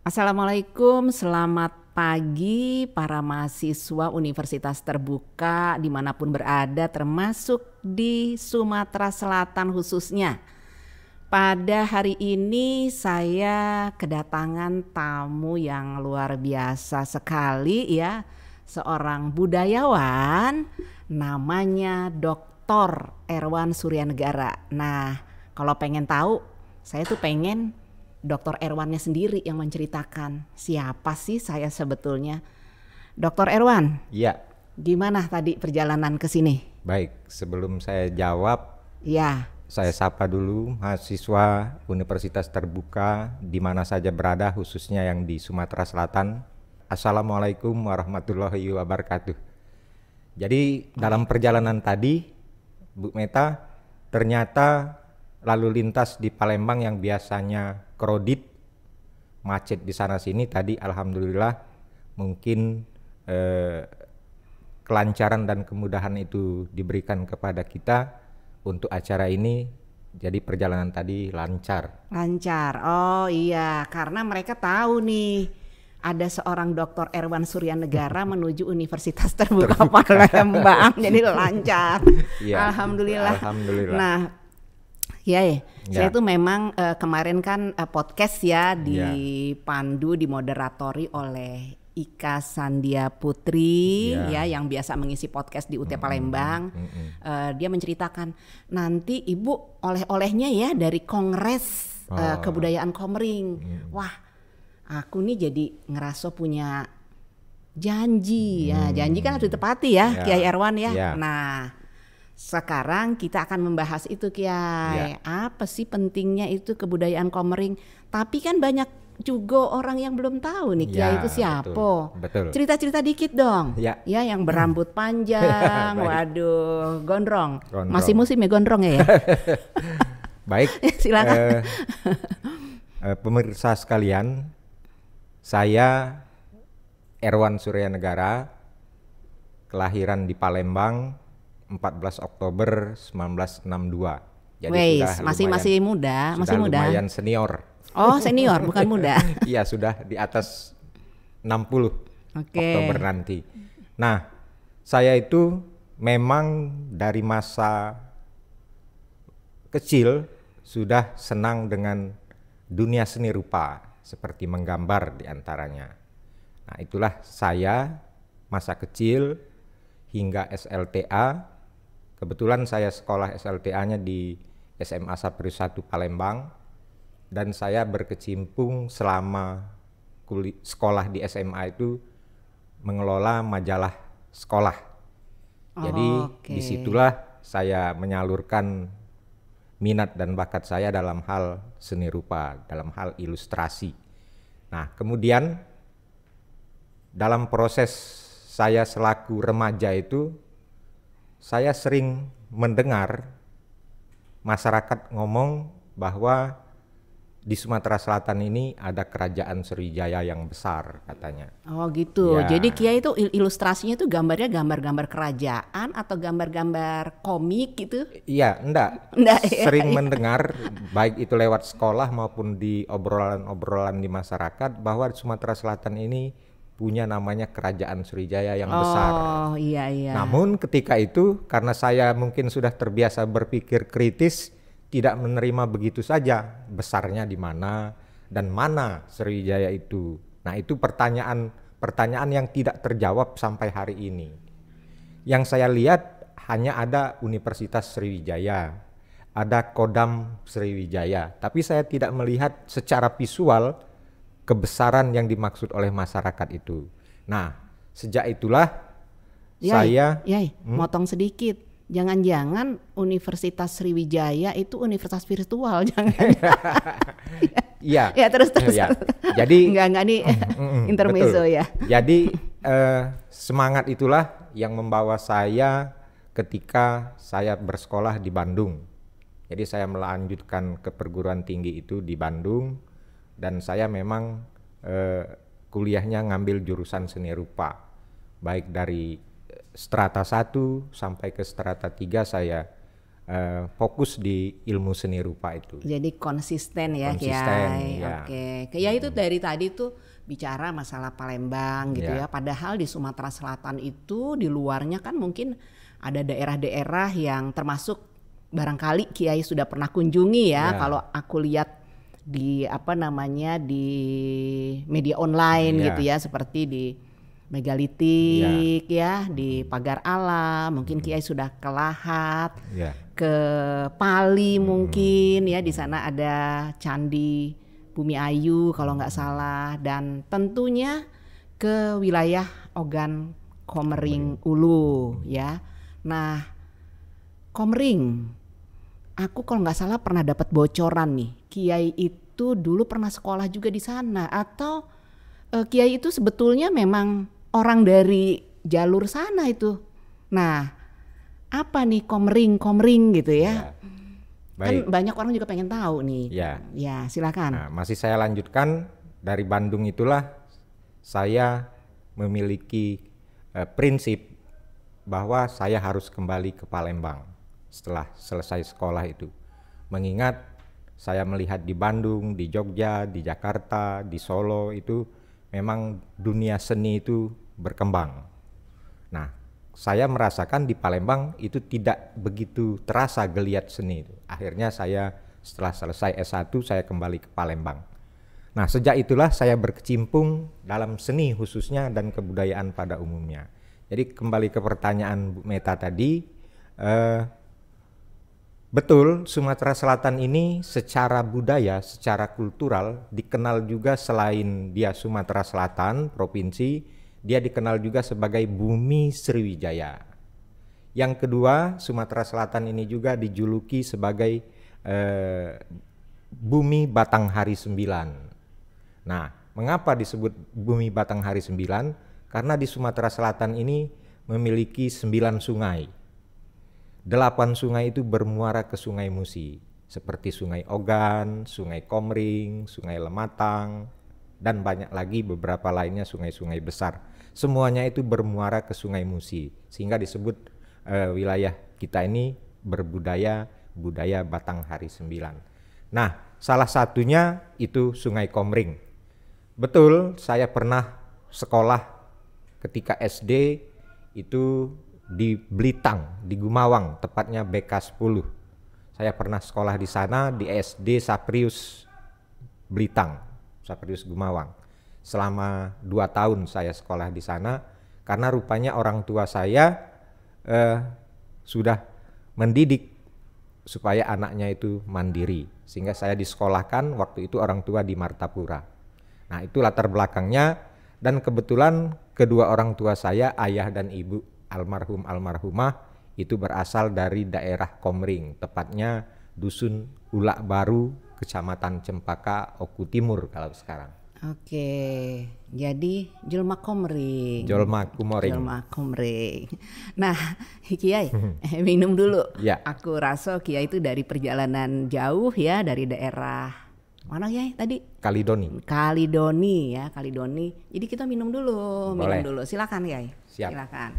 Assalamualaikum, selamat pagi para mahasiswa Universitas Terbuka dimanapun berada, termasuk di Sumatera Selatan khususnya. Pada hari ini saya kedatangan tamu yang luar biasa sekali ya, seorang budayawan namanya Dr. Erwan Suryanegara. Nah, kalau pengen tahu, saya tuh pengen Dokter Erwannya sendiri yang menceritakan siapa sih saya sebetulnya. Dokter Erwan, Iya, gimana tadi perjalanan ke sini? baik. Sebelum saya jawab, Ya, saya sapa dulu mahasiswa Universitas Terbuka di mana saja berada, khususnya yang di Sumatera Selatan. Assalamualaikum warahmatullahi wabarakatuh. Jadi dalam perjalanan tadi, Bu Meta, ternyata lalu lintas di Palembang yang biasanya krodit, macet di sana sini tadi, alhamdulillah mungkin kelancaran dan kemudahan itu diberikan kepada kita untuk acara ini. Jadi perjalanan tadi lancar. lancar. Oh iya, karena mereka tahu nih ada seorang Dokter Erwan Suryanegara menuju Universitas Terbuka Palembang, jadi lancar. Iya, Alhamdulillah. alhamdulillah. Nah, ya, saya Ya. tuh memang kemarin kan podcast ya Ya. dipandu, dimoderatori oleh Ika Sandia Putri Ya. ya yang biasa mengisi podcast di UT Palembang. Dia menceritakan nanti Ibu oleh-olehnya ya dari Kongres Kebudayaan Komering. Wah, aku nih jadi ngerasa punya janji ya. Janji kan harus ditepati ya, Ya. Kiai Erwan ya. Ya. Nah, sekarang kita akan membahas itu Kiai. Ya. Apa sih pentingnya itu kebudayaan Komering? Tapi kan banyak juga orang yang belum tahu nih Kiai Ya, itu siapa. betul. Cerita-cerita dikit dong. Ya. Ya yang berambut panjang, Baik. waduh, gondrong. Gondrong. Masih musim ya gondrong ya. Baik. Silakan. Pemirsa sekalian, saya Erwan Suryanegara, kelahiran di Palembang 14 Oktober 1962. Jadi Weis, sudah masih muda, sudah masih muda. lumayan senior. Oh, senior bukan muda. Iya, sudah di atas 60 Oke. Oktober nanti. Nah, saya itu memang dari masa kecil sudah senang dengan dunia seni rupa, seperti menggambar diantaranya. Nah, itulah saya masa kecil hingga SLTA. Kebetulan saya sekolah SLTA-nya di SMA Sapri 1 Palembang. Dan saya berkecimpung selama sekolah di SMA itu mengelola majalah sekolah. Jadi Oke. disitulah saya menyalurkan minat dan bakat saya dalam hal seni rupa, dalam hal ilustrasi. Nah, kemudian dalam proses saya selaku remaja itu, saya sering mendengar masyarakat ngomong bahwa di Sumatera Selatan ini ada kerajaan Sriwijaya yang besar katanya. Oh gitu. Ya. Jadi Kiai itu ilustrasinya tuh gambarnya gambar-gambar kerajaan atau gambar-gambar komik gitu? Iya, enggak. Enggak, ya, Sering iya. mendengar baik itu lewat sekolah maupun di obrolan-obrolan di masyarakat bahwa Sumatera Selatan ini punya namanya kerajaan Sriwijaya yang besar. Oh iya iya. Namun ketika itu karena saya mungkin sudah terbiasa berpikir kritis, tidak menerima begitu saja besarnya di mana dan mana Sriwijaya itu. Nah, itu pertanyaan yang tidak terjawab sampai hari ini. Yang saya lihat hanya ada Universitas Sriwijaya, ada Kodam Sriwijaya, tapi saya tidak melihat secara visual kebesaran yang dimaksud oleh masyarakat itu. Nah, sejak itulah saya motong sedikit. Jangan-jangan Universitas Sriwijaya itu universitas virtual, jangan? Iya. Ya terus. Ya. Jadi enggak nih intermezzo betul. ya. Jadi semangat itulah yang membawa saya ketika saya bersekolah di Bandung. Jadi saya melanjutkan ke perguruan tinggi itu di Bandung dan saya memang kuliahnya ngambil jurusan seni rupa. Baik dari strata 1 sampai ke strata 3 saya fokus di ilmu seni rupa itu. Jadi konsisten ya Konsisten, Kiai. ya. Oke. Kiai itu dari tadi tuh bicara masalah Palembang gitu Ya. ya. Padahal di Sumatera Selatan itu di luarnya kan mungkin ada daerah-daerah yang termasuk barangkali Kiai sudah pernah kunjungi ya. Ya. Kalau aku lihat di di media online Ya. gitu ya, seperti di Megalitik ya, di Pagar Alam, mungkin Kiai sudah ke Lahat, Ya. ke Pali mungkin ya, di sana ada Candi Bumi Ayu kalau nggak salah, dan tentunya ke wilayah Ogan Komering Ulu ya. Nah, Komering, aku kalau nggak salah pernah dapat bocoran nih, Kiai itu dulu pernah sekolah juga di sana, atau Kiai itu sebetulnya memang orang dari jalur sana itu. Nah, apa nih Komering gitu ya? Kan Baik. banyak orang juga pengen tahu nih. Ya. Ya, silakan. Nah, masih saya lanjutkan dari Bandung itulah saya memiliki prinsip bahwa saya harus kembali ke Palembang setelah selesai sekolah itu. Mengingat saya melihat di Bandung, di Jogja, di Jakarta, di Solo itu memang dunia seni itu berkembang. Nah, saya merasakan di Palembang itu tidak begitu terasa geliat seni itu. Akhirnya saya setelah selesai S1 saya kembali ke Palembang. Nah, sejak itulah saya berkecimpung dalam seni khususnya dan kebudayaan pada umumnya. Jadi kembali ke pertanyaan Bu Meta tadi, betul Sumatera Selatan ini secara budaya, secara kultural dikenal juga, selain dia Sumatera Selatan, provinsi, dia dikenal juga sebagai Bumi Sriwijaya. Yang kedua, Sumatera Selatan ini juga dijuluki sebagai Bumi Batanghari 9. Nah, mengapa disebut Bumi Batanghari 9? Karena di Sumatera Selatan ini memiliki 9 sungai. 8 sungai itu bermuara ke Sungai Musi, seperti Sungai Ogan, Sungai Komering, Sungai Lematang, dan banyak lagi beberapa lainnya sungai-sungai besar. Semuanya itu bermuara ke Sungai Musi, sehingga disebut wilayah kita ini budaya Batanghari 9. Nah, salah satunya itu Sungai Komering. Betul, saya pernah sekolah ketika SD itu di Blitang, di Gumawang, tepatnya BK 10. Saya pernah sekolah di sana di SD Saprius Blitang, Saprius Gumawang. Selama 2 tahun saya sekolah di sana, karena rupanya orang tua saya sudah mendidik supaya anaknya itu mandiri, sehingga saya disekolahkan waktu itu orang tua di Martapura. Nah, itu latar belakangnya, dan kebetulan kedua orang tua saya, ayah dan ibu, almarhum almarhumah, itu berasal dari daerah Komering, tepatnya Dusun Ulak Baru, Kecamatan Cempaka, Oku Timur kalau sekarang. Oke, jadi Jelma Komering. Jelma Kumering. Jelma Komering. Nah, Kiai, minum dulu. Ya. Aku rasa Kiai itu dari perjalanan jauh ya, dari daerah mana Kiai tadi? Kalidoni. Kalidoni ya, Kalidoni. Jadi kita minum dulu, Boleh. minum dulu. Silakan Kiai. Siap. Silakan.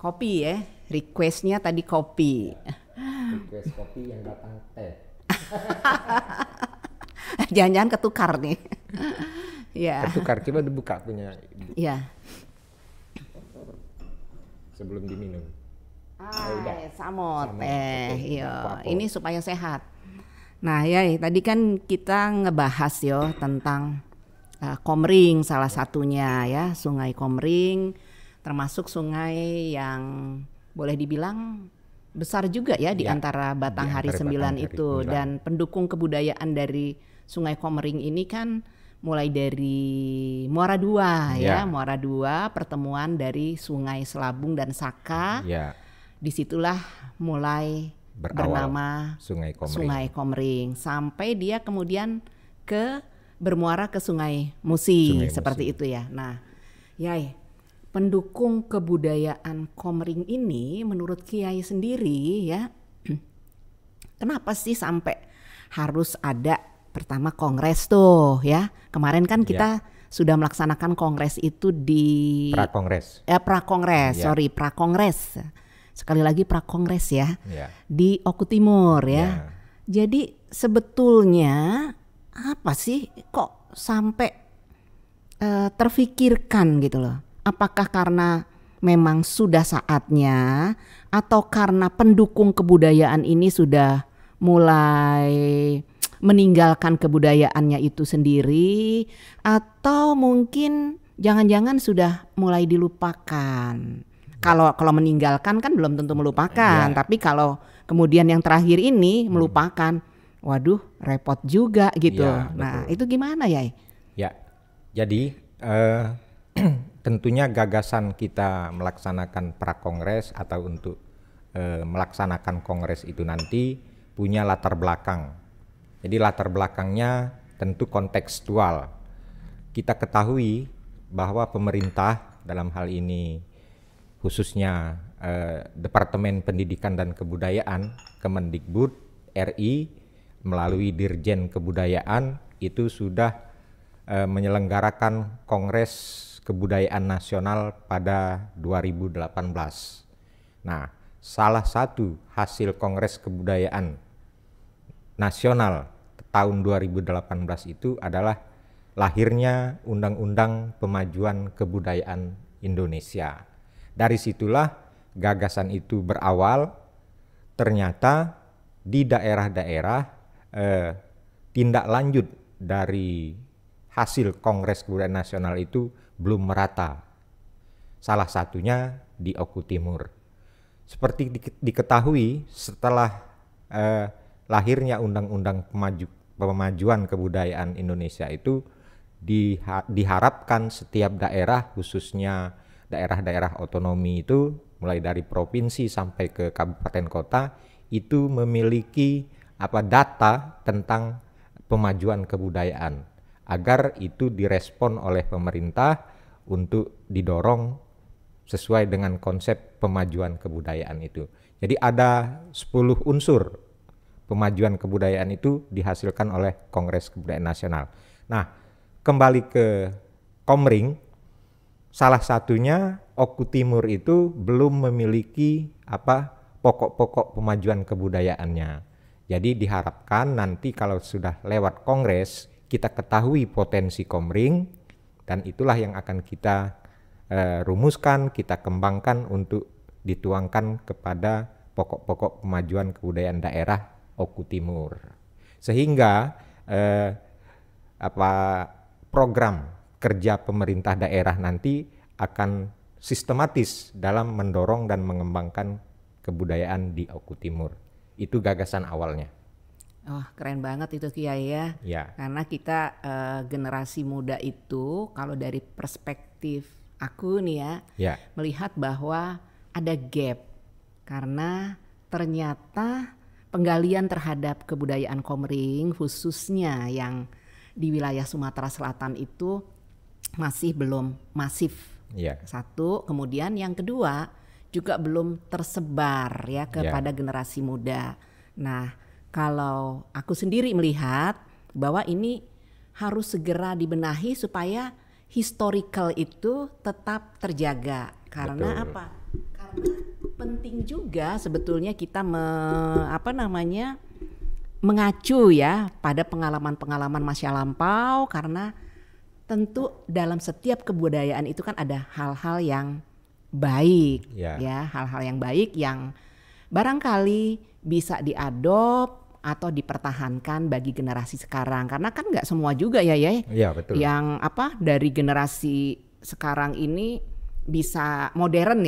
Kopi ya, requestnya tadi kopi. Request kopi yang datang teh. Jangan-jangan ketukar nih. Ya. Ketukar, coba dibuka punya Ya. sebelum diminum. Samot Samot, teh. oke. Iya, Apa-apa. ini supaya sehat. Nah, ya tadi kan kita ngebahas yo tentang Komering salah satunya ya, Sungai Komering, termasuk sungai yang boleh dibilang besar juga ya di Ya, antara Batanghari di antara 9 Batanghari itu, 9. dan pendukung kebudayaan dari Sungai Komering ini kan mulai dari Muara II ya, Ya. Muara II, pertemuan dari Sungai Selabung dan Saka. Ya, Disitulah mulai Berawal bernama Sungai Komering. Sungai Komering, sampai dia kemudian bermuara ke Sungai Musi, Sungai seperti Musi. itu ya. Nah, Yai, pendukung kebudayaan Komering ini menurut Kiai sendiri ya, kenapa sih sampai harus ada pertama kongres tuh ya? Kemarin kan kita sudah melaksanakan kongres itu di Prakongres. prakongres, Ya. prakongres sekali lagi prakongres ya, di Oku Timur ya. Jadi sebetulnya apa sih kok sampai terfikirkan gitu loh? Apakah karena memang sudah saatnya atau karena pendukung kebudayaan ini sudah mulai meninggalkan kebudayaannya itu sendiri, atau mungkin jangan-jangan sudah mulai dilupakan? Kalau meninggalkan kan belum tentu melupakan, tapi kalau kemudian yang terakhir ini melupakan, waduh repot juga gitu. Nah itu gimana ya? Ya, jadi tentunya gagasan kita melaksanakan prakongres atau untuk melaksanakan kongres itu nanti punya latar belakang. Jadi latar belakangnya tentu kontekstual. Kita ketahui bahwa pemerintah dalam hal ini khususnya Departemen Pendidikan dan Kebudayaan Kemendikbud RI melalui Dirjen Kebudayaan itu sudah menyelenggarakan Kongres Kebudayaan Nasional pada 2018. Nah, salah satu hasil Kongres Kebudayaan Nasional tahun 2018 itu adalah lahirnya Undang-Undang Pemajuan Kebudayaan Indonesia. Dari situlah gagasan itu berawal. Ternyata di daerah-daerah tindak lanjut dari hasil Kongres Kebudayaan Nasional itu belum merata. Salah satunya di Oku Timur. Seperti diketahui setelah lahirnya Undang-Undang Pemajuan Kebudayaan Indonesia itu diharapkan setiap daerah, khususnya daerah-daerah otonomi itu mulai dari provinsi sampai ke kabupaten kota itu memiliki data tentang pemajuan kebudayaan agar itu direspon oleh pemerintah untuk didorong sesuai dengan konsep pemajuan kebudayaan itu. Jadi ada 10 unsur pemajuan kebudayaan itu dihasilkan oleh Kongres Kebudayaan Nasional. Nah, kembali ke Komring, salah satunya Oku Timur itu belum memiliki pokok-pokok pemajuan kebudayaannya. Jadi diharapkan nanti kalau sudah lewat kongres kita ketahui potensi Komring, dan itulah yang akan kita rumuskan, kita kembangkan untuk dituangkan kepada pokok-pokok pemajuan kebudayaan daerah Oku Timur. Sehingga program kerja pemerintah daerah nanti akan sistematis dalam mendorong dan mengembangkan kebudayaan di Oku Timur. Itu gagasan awalnya. Oh, keren banget itu Kiai ya. Karena kita generasi muda itu kalau dari perspektif aku nih ya, melihat bahwa ada gap. Karena ternyata penggalian terhadap kebudayaan Komring khususnya yang di wilayah Sumatera Selatan itu masih belum masif. Satu, kemudian yang kedua juga belum tersebar ya kepada generasi muda. Nah, kalau aku sendiri melihat bahwa ini harus segera dibenahi supaya historical itu tetap terjaga. Karena apa? Karena penting juga sebetulnya kita mengacu ya pada pengalaman-pengalaman masa lampau, karena tentu dalam setiap kebudayaan itu kan ada hal-hal yang baik ya, hal-hal yang baik yang barangkali bisa diadop atau dipertahankan bagi generasi sekarang, karena kan nggak semua juga betul. Yang dari generasi sekarang ini bisa modern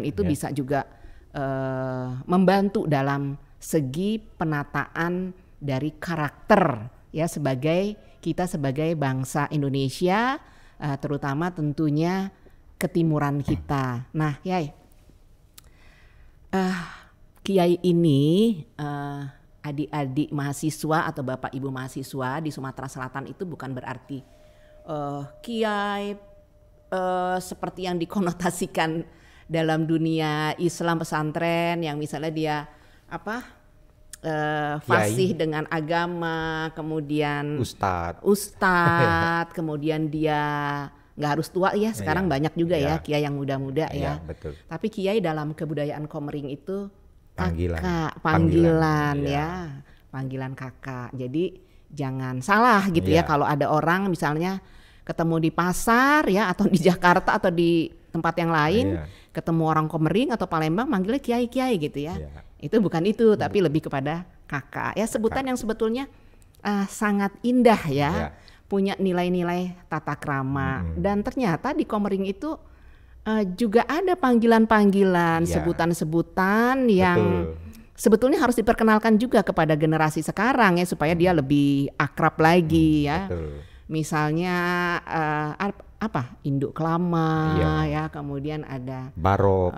itu bisa juga membantu dalam segi penataan dari karakter ya kita sebagai bangsa Indonesia, terutama tentunya ketimuran kita. Nah, Kiai ini adik-adik mahasiswa atau bapak ibu mahasiswa di Sumatera Selatan itu bukan berarti Kiai seperti yang dikonotasikan dalam dunia Islam pesantren yang misalnya dia fasih dengan agama, kemudian ustadz, kemudian dia nggak harus tua ya, sekarang banyak juga ya kiai yang muda-muda ya. Betul. Tapi kiai dalam kebudayaan Komering itu Panggilan. kakak, panggilan ya, panggilan kakak. Jadi jangan salah gitu ya kalau ada orang misalnya ketemu di pasar ya atau di Jakarta atau di tempat yang lain, ketemu orang Komering atau Palembang manggilnya kiai-kiai gitu ya. Itu bukan itu, tapi lebih kepada kakak. Ya sebutan yang sebetulnya sangat indah ya, punya nilai-nilai tata krama. Dan ternyata di Komering itu juga ada panggilan-panggilan, sebutan-sebutan yang sebetulnya harus diperkenalkan juga kepada generasi sekarang ya, supaya dia lebih akrab lagi ya. Misalnya apa induk kelama ya, kemudian ada barop,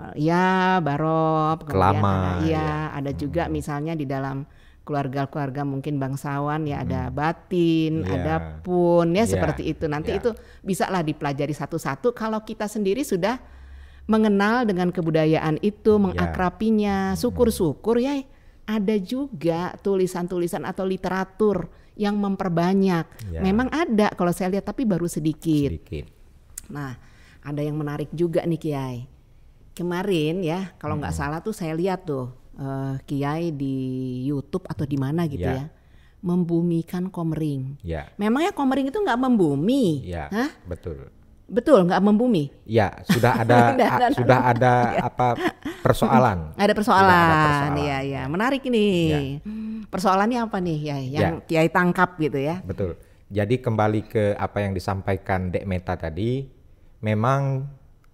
barop, kelama, kemudian ada juga misalnya di dalam keluarga-keluarga mungkin bangsawan ya, ada batin, ada pun ya, seperti itu. Nanti itu bisa lah dipelajari satu-satu kalau kita sendiri sudah mengenal dengan kebudayaan itu, mengakrapinya. Syukur-syukur ya ada juga tulisan-tulisan atau literatur yang memperbanyak. Memang ada kalau saya lihat, tapi baru sedikit. Nah, ada yang menarik juga nih Kiai. Kemarin ya, kalau nggak salah tuh saya lihat tuh Kiai di YouTube atau di mana gitu ya, membumikan Komering. Memangnya Komering itu nggak membumi? Hah? Betul, nggak membumi? Ya, sudah ada sudah ada apa persoalan? Ada persoalan, ya. Menarik ini. Persoalannya apa nih ya yang Kiai tangkap gitu ya? Betul. Jadi kembali ke apa yang disampaikan Dek Meta tadi, memang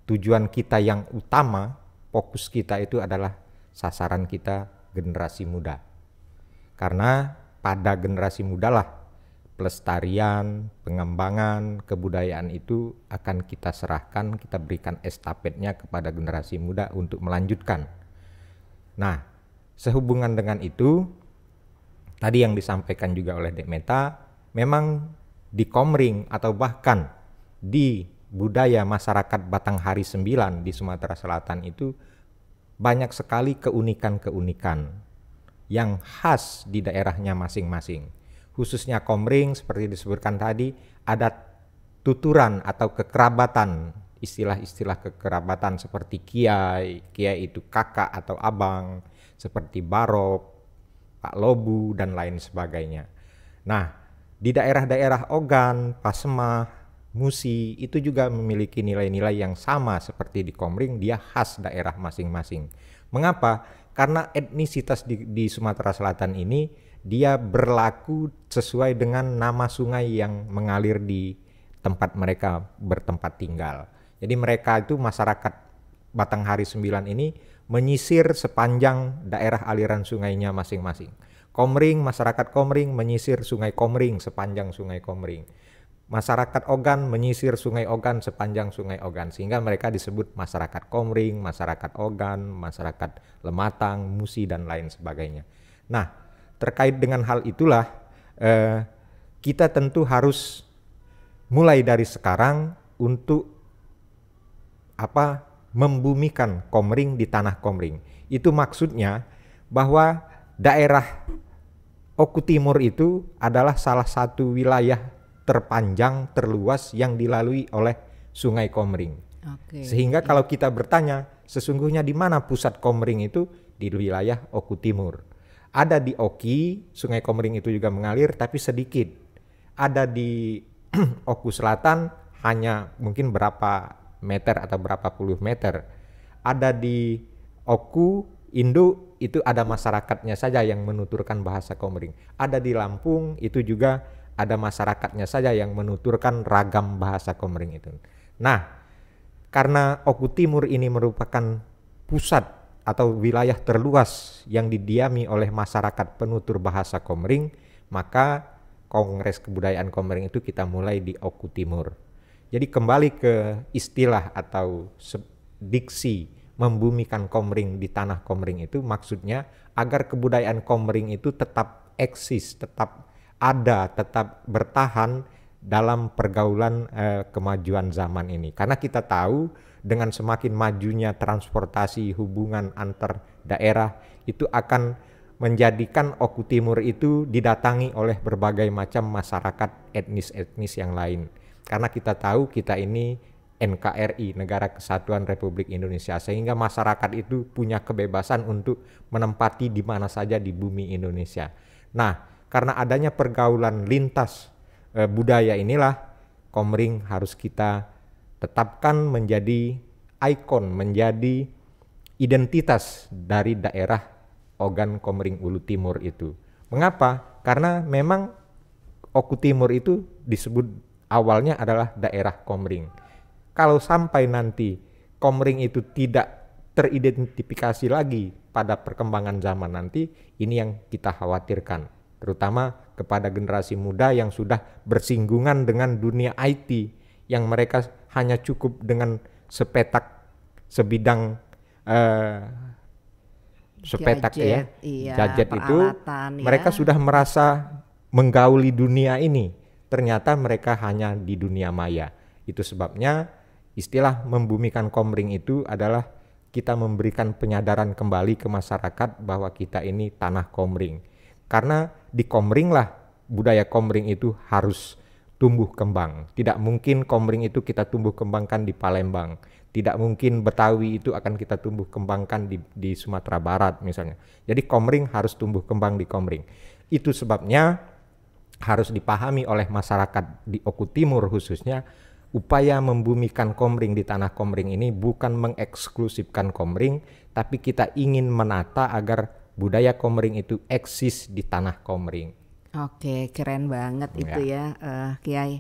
tujuan kita yang utama, fokus kita itu adalah sasaran kita generasi muda. Karena pada generasi muda lah pelestarian, pengembangan kebudayaan itu akan kita serahkan, kita berikan estafetnya kepada generasi muda untuk melanjutkan. Nah, sehubungan dengan itu, tadi yang disampaikan juga oleh Dek Meta, memang di Komering atau bahkan di budaya masyarakat Batanghari 9 di Sumatera Selatan itu banyak sekali keunikan-keunikan yang khas di daerahnya masing-masing. Khususnya Komering seperti disebutkan tadi, ada tuturan atau kekerabatan, istilah-istilah kekerabatan seperti kiai itu kakak atau abang, seperti barop, Pak Lobu dan lain sebagainya. Nah, di daerah-daerah Ogan, Pasemah, Musi itu juga memiliki nilai-nilai yang sama seperti di Komering, dia khas daerah masing-masing. Mengapa? Karena etnisitas di Sumatera Selatan ini dia berlaku sesuai dengan nama sungai yang mengalir di tempat mereka bertempat tinggal. Jadi mereka itu masyarakat Batanghari 9 ini menyisir sepanjang daerah aliran sungainya masing-masing. Komering, masyarakat Komering menyisir sungai Komering sepanjang sungai Komering. Masyarakat Ogan menyisir sungai Ogan sepanjang sungai Ogan, sehingga mereka disebut masyarakat Komering, masyarakat Ogan, masyarakat Lematang, Musi dan lain sebagainya. Nah, terkait dengan hal itulah kita tentu harus mulai dari sekarang untuk membumikan Komering di tanah Komering. Itu maksudnya bahwa daerah Oku Timur itu adalah salah satu wilayah terpanjang, terluas yang dilalui oleh Sungai Komering. Sehingga kalau kita bertanya sesungguhnya di mana pusat Komering itu, di wilayah Oku Timur. Ada di Oki, Sungai Komering itu juga mengalir tapi sedikit. Ada di Oku Selatan hanya mungkin berapa meter atau berapa puluh meter. Ada di Oku Induk itu ada masyarakatnya saja yang menuturkan bahasa Komering. Ada di Lampung itu juga ada masyarakatnya saja yang menuturkan ragam bahasa Komering itu. Nah, karena Oku Timur ini merupakan pusat atau wilayah terluas yang didiami oleh masyarakat penutur bahasa Komering, maka Kongres Kebudayaan Komering itu kita mulai di Oku Timur. Jadi kembali ke istilah atau diksi membumikan Komering di tanah Komering itu maksudnya agar kebudayaan Komering itu tetap eksis, tetap ada, tetap bertahan dalam pergaulan kemajuan zaman ini. Karena kita tahu dengan semakin majunya transportasi hubungan antar daerah itu akan menjadikan Oku Timur itu didatangi oleh berbagai macam masyarakat etnis-etnis yang lain. Karena kita tahu kita ini NKRI, Negara Kesatuan Republik Indonesia, sehingga masyarakat itu punya kebebasan untuk menempati di mana saja di bumi Indonesia. Nah, karena adanya pergaulan lintas budaya inilah Komering harus kita tetapkan menjadi ikon, menjadi identitas dari daerah Ogan Komering Ulu Timur itu. Mengapa? Karena memang Oku Timur itu disebut awalnya adalah daerah Komering. Kalau sampai nanti Komering itu tidak teridentifikasi lagi pada perkembangan zaman nanti, ini yang kita khawatirkan, terutama kepada generasi muda yang sudah bersinggungan dengan dunia IT, yang mereka hanya cukup dengan sebidang sepetak gadget, gadget itu, mereka ya. sudah merasa menggauli dunia ini. Ternyata mereka hanya di dunia maya. Itu sebabnya istilah membumikan Komering itu adalah kita memberikan penyadaran kembali ke masyarakat bahwa kita ini tanah Komering. Karena di Komering lah budaya Komering itu harus tumbuh kembang. Tidak mungkin Komering itu kita tumbuh kembangkan di Palembang. Tidak mungkin Betawi itu akan kita tumbuh kembangkan di Sumatera Barat misalnya. Jadi Komering harus tumbuh kembang di Komering. Itu sebabnya harus dipahami oleh masyarakat di Oku Timur khususnya, upaya membumikan Komering di tanah Komering ini bukan mengeksklusifkan Komering, tapi kita ingin menata agar budaya Komering itu eksis di tanah Komering. Oke, keren banget itu ya, Kiai.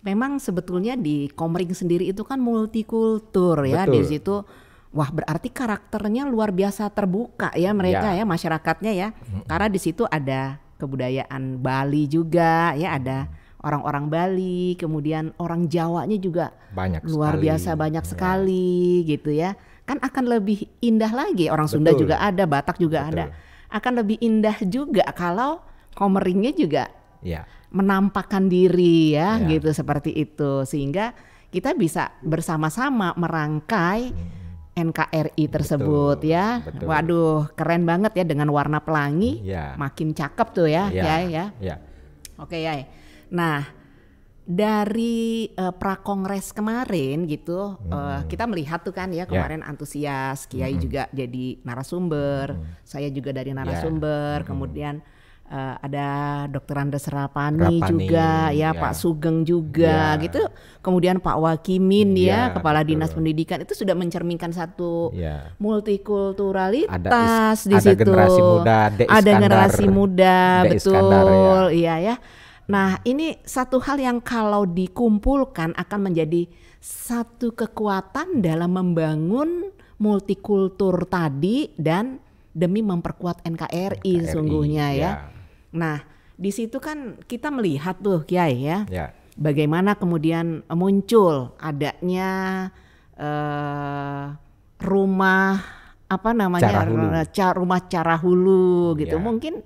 Memang sebetulnya di Komering sendiri itu kan multikultur ya. Betul. Di situ wah berarti karakternya luar biasa terbuka ya mereka ya masyarakatnya ya. Karena di situ ada kebudayaan Bali juga ya, ada orang-orang Bali, kemudian orang Jawanya juga banyak luar sekali. biasa banyak sekali gitu ya. Kan akan lebih indah lagi, orang Sunda juga ada, Batak juga ada. Akan lebih indah juga kalau Komeringnya juga menampakkan diri ya gitu, seperti itu. Sehingga kita bisa bersama-sama merangkai NKRI tersebut ya. Waduh, keren banget ya dengan warna pelangi, makin cakep tuh ya. Oke ya. Nah, dari prakongres kemarin gitu, kita melihat tuh kan ya kemarin antusias, Kiai juga jadi narasumber, saya juga dari narasumber, kemudian ada Dr. Andes Rapani juga ya, Pak Sugeng juga gitu, kemudian Pak Wakimin ya, Kepala Dinas Pendidikan, itu sudah mencerminkan satu multikulturalitas di situ. Generasi muda, ada generasi muda, betul, Iskandar, iya ya. Nah, ini satu hal yang kalau dikumpulkan akan menjadi satu kekuatan dalam membangun multikultur tadi dan demi memperkuat NKRI sungguhnya ya. Nah, di situ kan kita melihat tuh Kiai ya, bagaimana kemudian muncul adanya rumah apa namanya, rumah Carahulu gitu. Mungkin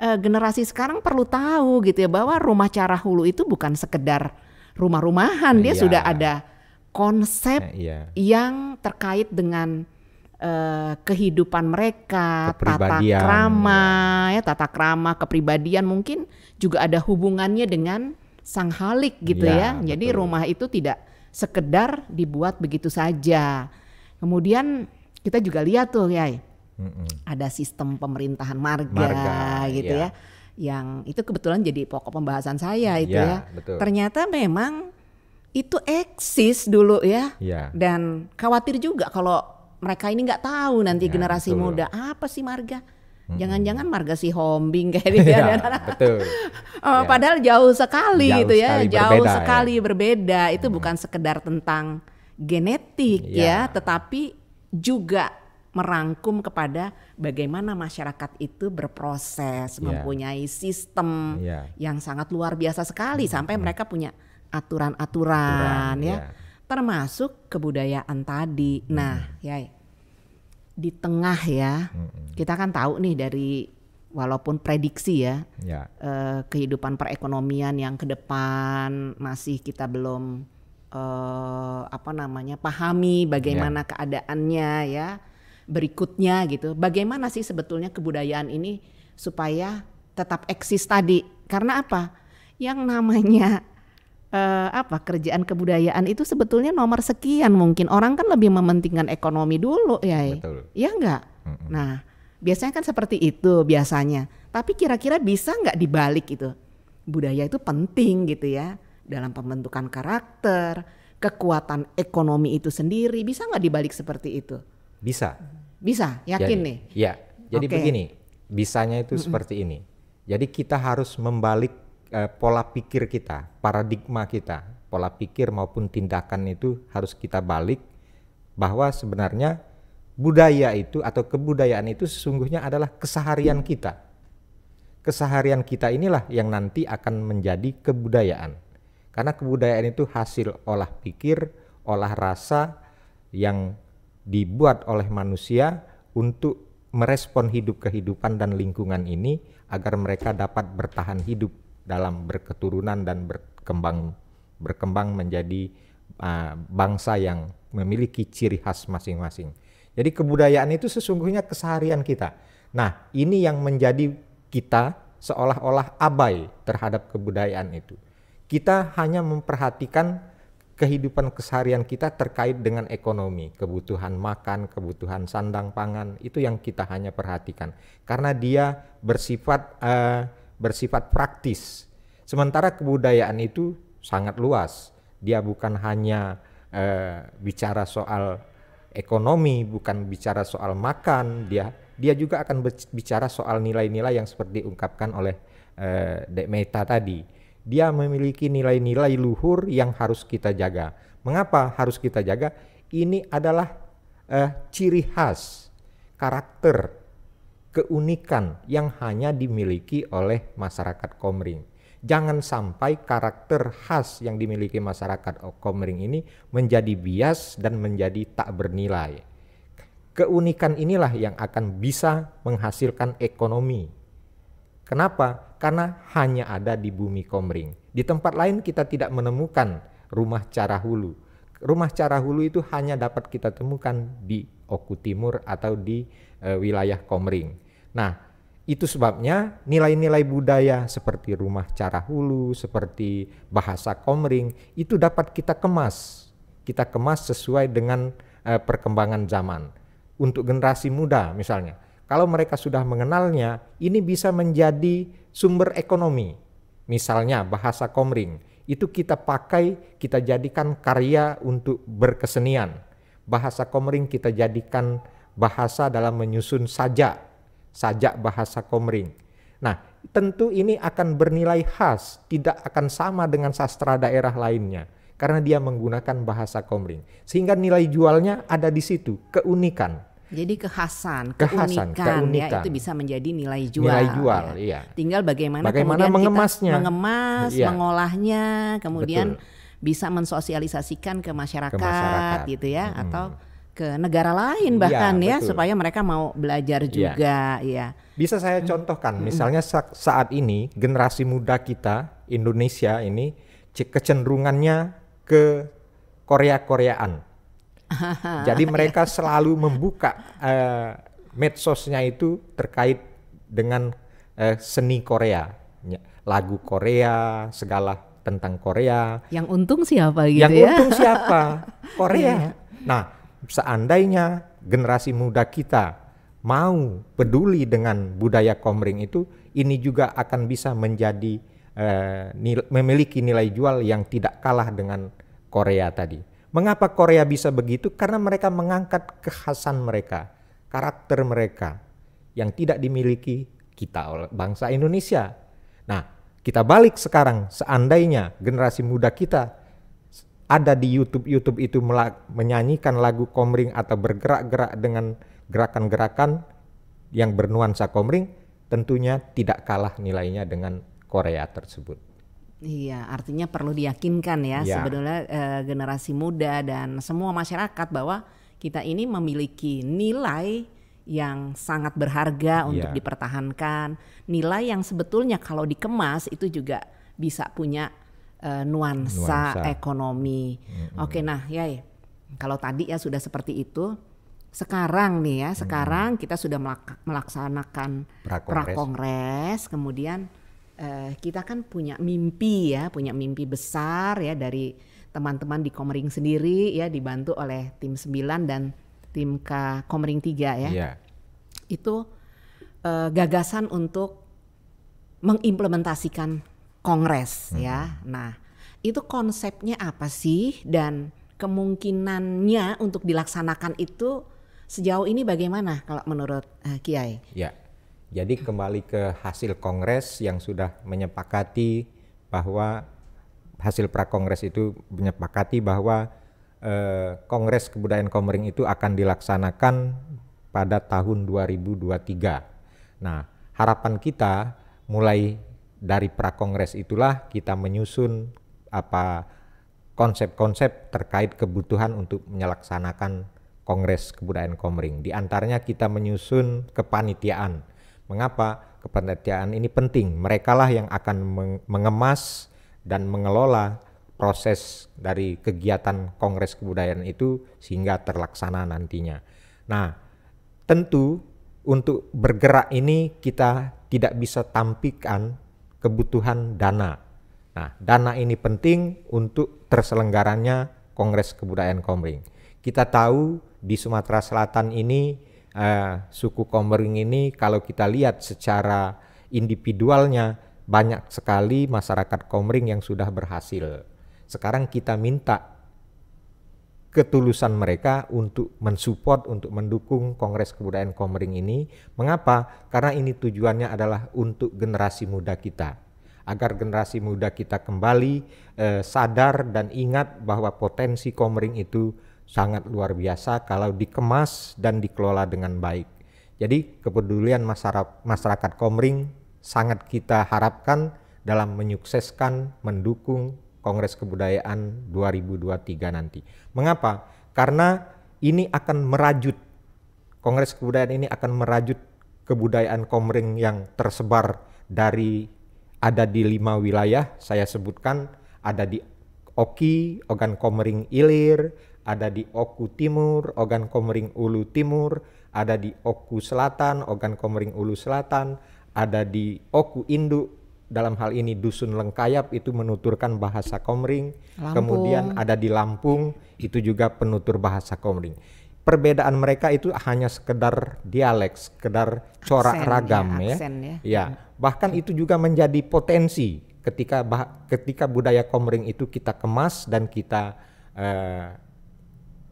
generasi sekarang perlu tahu gitu ya, bahwa rumah Carahulu itu bukan sekedar rumah-rumahan, dia sudah ada konsep yang terkait dengan kehidupan mereka, tata krama, kepribadian, mungkin juga ada hubungannya dengan Sang Halik gitu ya. Jadi rumah itu tidak sekedar dibuat begitu saja. Kemudian kita juga lihat tuh ya, ada sistem pemerintahan marga gitu ya, yang itu kebetulan jadi pokok pembahasan saya itu ya. Ternyata memang itu eksis dulu ya, dan khawatir juga kalau mereka ini nggak tahu nanti generasi muda apa sih marga. Jangan-jangan marga si Hombing kayak gitu ya. Padahal jauh sekali itu ya, jauh sekali berbeda. Itu bukan sekedar tentang genetik ya, tetapi juga merangkum kepada bagaimana masyarakat itu berproses, mempunyai sistem yang sangat luar biasa sekali, sampai mereka punya aturan-aturan ya, termasuk kebudayaan tadi. Nah, ya di tengah ya, kita kan tahu nih dari walaupun prediksi ya, kehidupan perekonomian yang ke depan masih kita belum pahami bagaimana keadaannya ya berikutnya gitu. Bagaimana sih sebetulnya kebudayaan ini supaya tetap eksis tadi? Karena apa? Yang namanya kerjaan kebudayaan itu sebetulnya nomor sekian, mungkin orang kan lebih mementingkan ekonomi dulu ya. Betul. Iya enggak? Nah, biasanya kan seperti itu biasanya. Tapi kira-kira bisa nggak dibalik itu? Budaya itu penting gitu ya dalam pembentukan karakter, kekuatan ekonomi itu sendiri, bisa nggak dibalik seperti itu? Bisa. Bisa, yakin nih? Iya. Jadi begini, bisanya itu seperti ini. Jadi kita harus membalik pola pikir kita, paradigma kita, pola pikir maupun tindakan itu harus kita balik, bahwa sebenarnya budaya itu atau kebudayaan itu sesungguhnya adalah keseharian kita. Keseharian kita inilah yang nanti akan menjadi kebudayaan. Karena kebudayaan itu hasil olah pikir, olah rasa yang dibuat oleh manusia untuk merespon kehidupan dan lingkungan ini agar mereka dapat bertahan hidup dalam berketurunan dan berkembang menjadi bangsa yang memiliki ciri khas masing-masing. Jadi kebudayaan itu sesungguhnya keseharian kita. Nah, ini yang menjadi kita seolah-olah abai terhadap kebudayaan itu. Kita hanya memperhatikan kehidupan keseharian kita terkait dengan ekonomi, kebutuhan makan, kebutuhan sandang pangan, itu yang kita hanya perhatikan. Karena dia bersifat praktis. Sementara kebudayaan itu sangat luas. Dia bukan hanya bicara soal ekonomi, bukan bicara soal makan, dia juga akan bicara soal nilai-nilai yang seperti diungkapkan oleh Dek Meta tadi. Dia memiliki nilai-nilai luhur yang harus kita jaga. Mengapa harus kita jaga? Ini adalah ciri khas, karakter, keunikan yang hanya dimiliki oleh masyarakat Komering. Jangan sampai karakter khas yang dimiliki masyarakat Komering ini menjadi bias dan menjadi tak bernilai. Keunikan inilah yang akan bisa menghasilkan ekonomi. Kenapa? Karena hanya ada di bumi Komering. Di tempat lain kita tidak menemukan rumah cara hulu. Rumah cara hulu itu hanya dapat kita temukan di Oku Timur atau di wilayah Komering. Nah, itu sebabnya nilai-nilai budaya seperti rumah cara hulu, seperti bahasa Komering itu dapat kita kemas. Kita kemas sesuai dengan perkembangan zaman. Untuk generasi muda misalnya, kalau mereka sudah mengenalnya, ini bisa menjadi sumber ekonomi. Misalnya bahasa Komering, itu kita pakai, kita jadikan karya untuk berkesenian. Bahasa Komering kita jadikan bahasa dalam menyusun sajak bahasa Komering. Nah, tentu ini akan bernilai khas, tidak akan sama dengan sastra daerah lainnya. Karena dia menggunakan bahasa Komering. Sehingga nilai jualnya ada di situ, keunikan. Jadi keunikan ya, itu bisa menjadi nilai jual. Nilai jual, ya. iya. Tinggal bagaimana mengemasnya, kita mengemas, iya. mengolahnya, kemudian Betul. bisa mensosialisasikan ke masyarakat gitu ya, atau ke negara lain bahkan ya, supaya mereka mau belajar juga ya. Bisa saya contohkan, misalnya saat ini generasi muda kita Indonesia ini kecenderungannya ke Korea-Koreaan. Jadi mereka selalu membuka medsosnya itu terkait dengan seni Korea, lagu Korea, segala tentang Korea. Yang untung siapa gitu Yang ya? untung siapa? Korea. Nah, seandainya generasi muda kita mau peduli dengan budaya Komering itu, ini juga akan bisa menjadi memiliki nilai jual yang tidak kalah dengan Korea tadi. Mengapa Korea bisa begitu? Karena mereka mengangkat kekhasan mereka, karakter mereka yang tidak dimiliki kita oleh bangsa Indonesia. Nah, kita balik sekarang, seandainya generasi muda kita ada di YouTube itu menyanyikan lagu Komering atau bergerak-gerak dengan gerakan-gerakan yang bernuansa Komering, tentunya tidak kalah nilainya dengan Korea tersebut. Iya, artinya perlu diyakinkan ya sebetulnya generasi muda dan semua masyarakat bahwa kita ini memiliki nilai yang sangat berharga untuk dipertahankan, nilai yang sebetulnya kalau dikemas itu juga bisa punya nuansa ekonomi. Oke, nah Yai, kalau tadi ya sudah seperti itu, sekarang nih ya, sekarang kita sudah melaksanakan prakongres, kemudian kita kan punya mimpi besar ya dari teman-teman di Komering sendiri ya, dibantu oleh tim 9 dan tim Komering 3 ya. Iya. Itu gagasan untuk mengimplementasikan kongres ya. Nah, itu konsepnya apa sih dan kemungkinannya untuk dilaksanakan itu sejauh ini bagaimana kalau menurut Kiai? Ya, jadi kembali ke hasil kongres yang sudah menyepakati bahwa hasil prakongres itu menyepakati bahwa Kongres Kebudayaan Komering itu akan dilaksanakan pada tahun 2023. Nah, harapan kita mulai dari prakongres itulah kita menyusun konsep-konsep terkait kebutuhan untuk melaksanakan Kongres Kebudayaan Komering. Di antaranya kita menyusun kepanitiaan. Mengapa? Kepanitiaan ini penting. Merekalah yang akan mengemas dan mengelola proses dari kegiatan Kongres Kebudayaan itu sehingga terlaksana nantinya. Nah, tentu untuk bergerak ini kita tidak bisa tampilkan kebutuhan dana. Nah, dana ini penting untuk terselenggaranya Kongres Kebudayaan Komering. Kita tahu di Sumatera Selatan ini suku Komering ini kalau kita lihat secara individualnya banyak sekali masyarakat Komering yang sudah berhasil. Sekarang kita minta ketulusan mereka untuk mensupport, untuk mendukung Kongres Kebudayaan Komering ini. Mengapa? Karena ini tujuannya adalah untuk generasi muda kita. Agar generasi muda kita kembali sadar dan ingat bahwa potensi Komering itu sangat luar biasa kalau dikemas dan dikelola dengan baik. Jadi kepedulian masyarakat Komering sangat kita harapkan dalam menyukseskan mendukung Kongres Kebudayaan 2023 nanti. Mengapa? Karena ini akan merajut, Kongres Kebudayaan ini akan merajut kebudayaan Komering yang tersebar ada di 5 wilayah, saya sebutkan, ada di Oki, Ogan Komering Ilir, ada di Oku Timur, Ogan Komering Ulu Timur, ada di Oku Selatan, Ogan Komering Ulu Selatan, ada di Oku Induk, dalam hal ini Dusun Lengkayap itu menuturkan bahasa Komering. Kemudian ada di Lampung, itu juga penutur bahasa Komering. Perbedaan mereka itu hanya sekedar dialek, sekedar corak ragam ya. Ya, bahkan itu juga menjadi potensi ketika budaya Komering itu kita kemas dan kita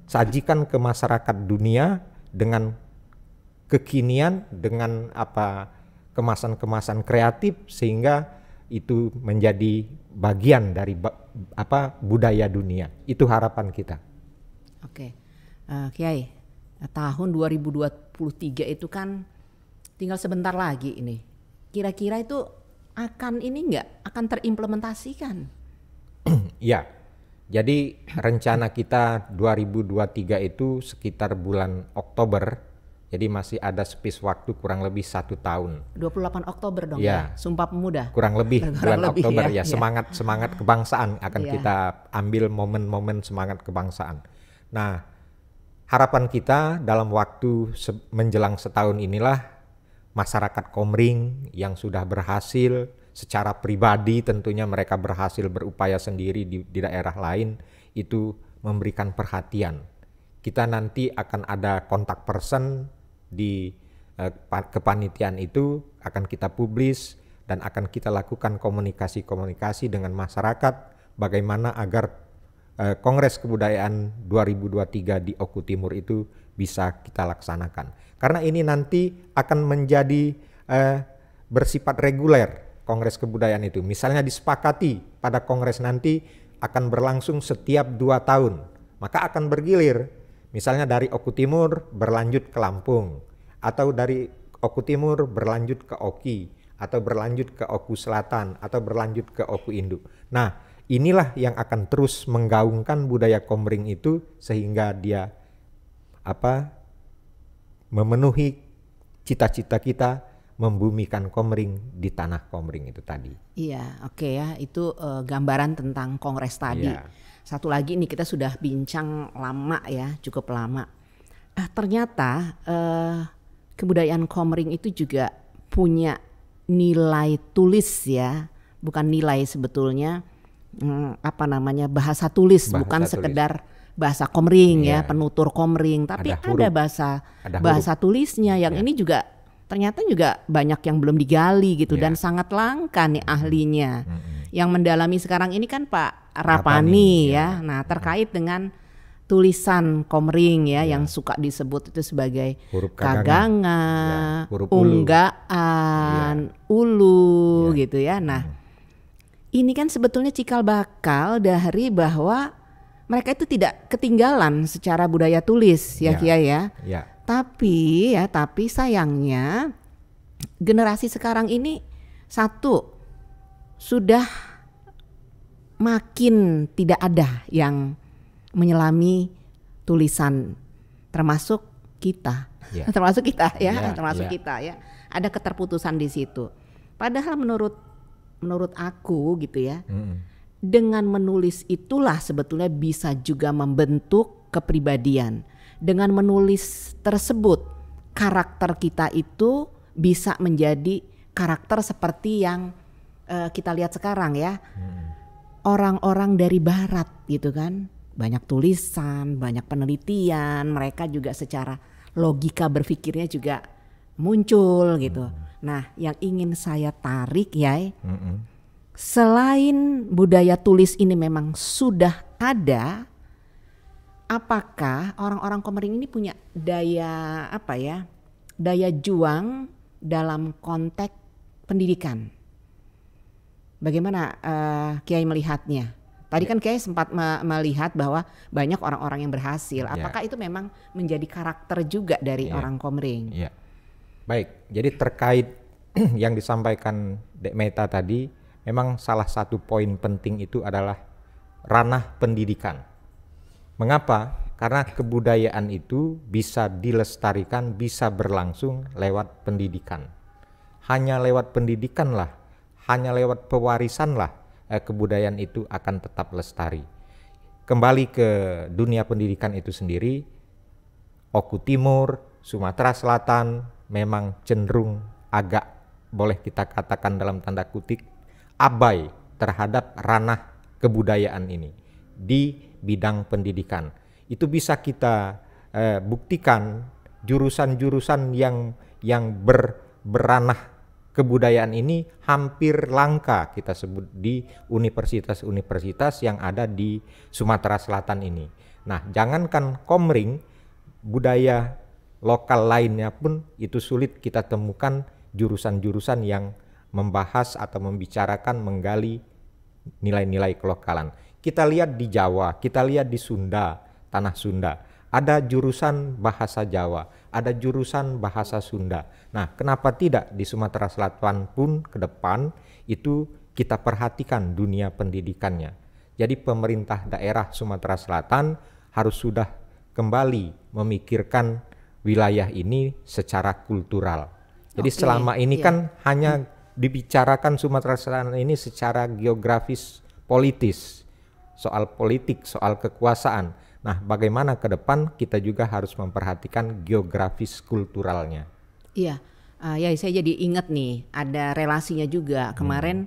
sajikan ke masyarakat dunia dengan kekinian, dengan kemasan-kemasan kreatif sehingga itu menjadi bagian dari budaya dunia. Itu harapan kita. Oke. Kiai, tahun 2023 itu kan tinggal sebentar lagi ini. Kira-kira itu akan terimplementasikan? Ya. Jadi rencana kita 2023 itu sekitar bulan Oktober. Jadi masih ada space waktu kurang lebih 1 tahun. 28 Oktober dong ya, Sumpah Pemuda. Kurang lebih bulan Oktober ya. Semangat kebangsaan akan kita ambil momen-momen semangat kebangsaan. Nah, harapan kita dalam waktu menjelang setahun inilah masyarakat Komering yang sudah berhasil secara pribadi, tentunya mereka berhasil berupaya sendiri di daerah lain, itu memberikan perhatian. Kita nanti akan ada kontak person di kepanitiaan itu, akan kita publis dan akan kita lakukan komunikasi dengan masyarakat bagaimana agar Kongres Kebudayaan 2023 di Oku Timur itu bisa kita laksanakan. Karena ini nanti akan menjadi bersifat reguler Kongres Kebudayaan itu. Misalnya disepakati pada kongres nanti akan berlangsung setiap 2 tahun, maka akan bergilir. Misalnya dari Oku Timur berlanjut ke Lampung, atau dari Oku Timur berlanjut ke Oki, atau berlanjut ke Oku Selatan, atau berlanjut ke Oku Induk. Nah, inilah yang akan terus menggaungkan budaya Komering itu sehingga dia memenuhi cita-cita kita membumikan Komering di tanah Komering itu tadi. Iya, oke ya, itu gambaran tentang kongres tadi. Iya. Satu lagi nih, kita sudah bincang lama ya, cukup lama. Ternyata kebudayaan Komering itu juga punya nilai tulis ya, bukan nilai sebetulnya bahasa tulis, bukan sekedar bahasa komring ya, penutur komring, tapi ada bahasa tulisnya yang ini juga ternyata juga banyak yang belum digali gitu dan sangat langka nih ahlinya. Yang mendalami sekarang ini kan Pak Rapani ya. Nah, terkait dengan tulisan komring ya yang suka disebut itu sebagai huruf kaganga, unggaan, ulu gitu ya. Nah, ini kan sebetulnya cikal bakal dari bahwa mereka itu tidak ketinggalan secara budaya tulis ya Kiai ya. Tapi sayangnya generasi sekarang ini satu sudah makin tidak ada yang menyelami tulisan termasuk kita. Termasuk kita ya. Ada keterputusan di situ. Padahal menurut aku gitu ya. Dengan menulis itulah sebetulnya bisa juga membentuk kepribadian. Dengan menulis tersebut karakter kita itu bisa menjadi karakter seperti yang kita lihat sekarang ya. Orang-orang dari barat gitu kan, banyak tulisan, banyak penelitian, mereka juga secara logika berpikirnya juga muncul gitu. Nah, yang ingin saya tarik ya, selain budaya tulis ini memang sudah ada, apakah orang-orang komering ini punya daya daya juang dalam konteks pendidikan? Bagaimana Kiai melihatnya? Tadi kan Kiai sempat melihat bahwa banyak orang-orang yang berhasil. Apakah itu memang menjadi karakter juga dari orang komering? Baik, jadi terkait yang disampaikan Dek Meta tadi, memang salah satu poin penting itu adalah ranah pendidikan. Mengapa? Karena kebudayaan itu bisa dilestarikan, bisa berlangsung lewat pendidikan. Hanya lewat pendidikanlah, hanya lewat pewarisanlah kebudayaan itu akan tetap lestari. Kembali ke dunia pendidikan itu sendiri, Oku Timur, Sumatera Selatan memang cenderung agak boleh kita katakan dalam tanda kutip abai terhadap ranah kebudayaan ini di bidang pendidikan. Itu bisa kita buktikan jurusan-jurusan yang beranah kebudayaan ini hampir langka kita sebut di universitas-universitas yang ada di Sumatera Selatan ini. Nah, jangankan komring, budaya lokal lainnya pun itu sulit kita temukan jurusan-jurusan yang membahas atau membicarakan menggali nilai-nilai kelokalan. Kita lihat di Jawa, kita lihat di Sunda, tanah Sunda. Ada jurusan bahasa Jawa, ada jurusan bahasa Sunda. Nah, kenapa tidak di Sumatera Selatan pun ke depan itu kita perhatikan dunia pendidikannya. Jadi pemerintah daerah Sumatera Selatan harus sudah kembali memikirkan wilayah ini secara kultural. Jadi selama ini kan hanya dibicarakan Sumatera Selatan ini secara geografis politis, soal politik, soal kekuasaan. Nah, bagaimana ke depan kita juga harus memperhatikan geografis kulturalnya. Iya, ya saya jadi ingat nih ada relasinya juga. Kemarin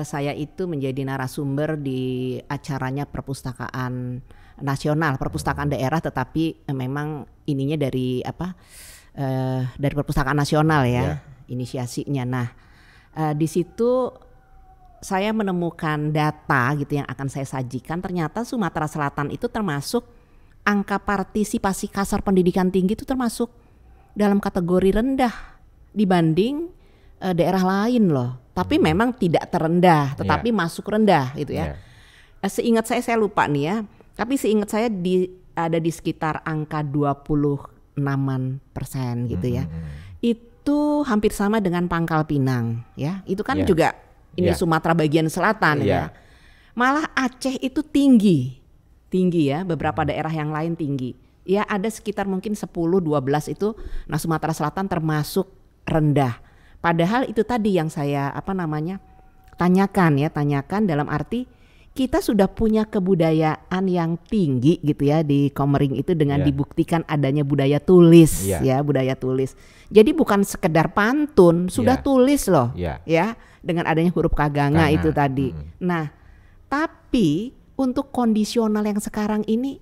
saya itu menjadi narasumber di acaranya perpustakaan nasional, perpustakaan daerah, tetapi memang ininya dari dari perpustakaan nasional ya, inisiasinya. Nah, di situ saya menemukan data gitu yang akan saya sajikan. Ternyata Sumatera Selatan itu termasuk angka partisipasi kasar pendidikan tinggi itu termasuk dalam kategori rendah dibanding daerah lain loh. Tapi memang tidak terendah, tetapi masuk rendah gitu ya. Seingat saya lupa nih ya. Tapi seingat saya ada di sekitar angka 26% gitu ya. Itu hampir sama dengan Pangkal Pinang ya. Itu kan juga ini Sumatera bagian selatan ya. Malah Aceh itu tinggi ya, beberapa daerah yang lain tinggi. Ya ada sekitar mungkin 10-12 itu. Nah, Sumatera Selatan termasuk rendah. Padahal itu tadi yang saya tanyakan dalam arti kita sudah punya kebudayaan yang tinggi gitu ya di Komering itu dengan dibuktikan adanya budaya tulis ya, budaya tulis. Jadi bukan sekedar pantun, sudah tulis loh ya dengan adanya huruf kaganga itu tadi. Nah, tapi untuk kondisional yang sekarang ini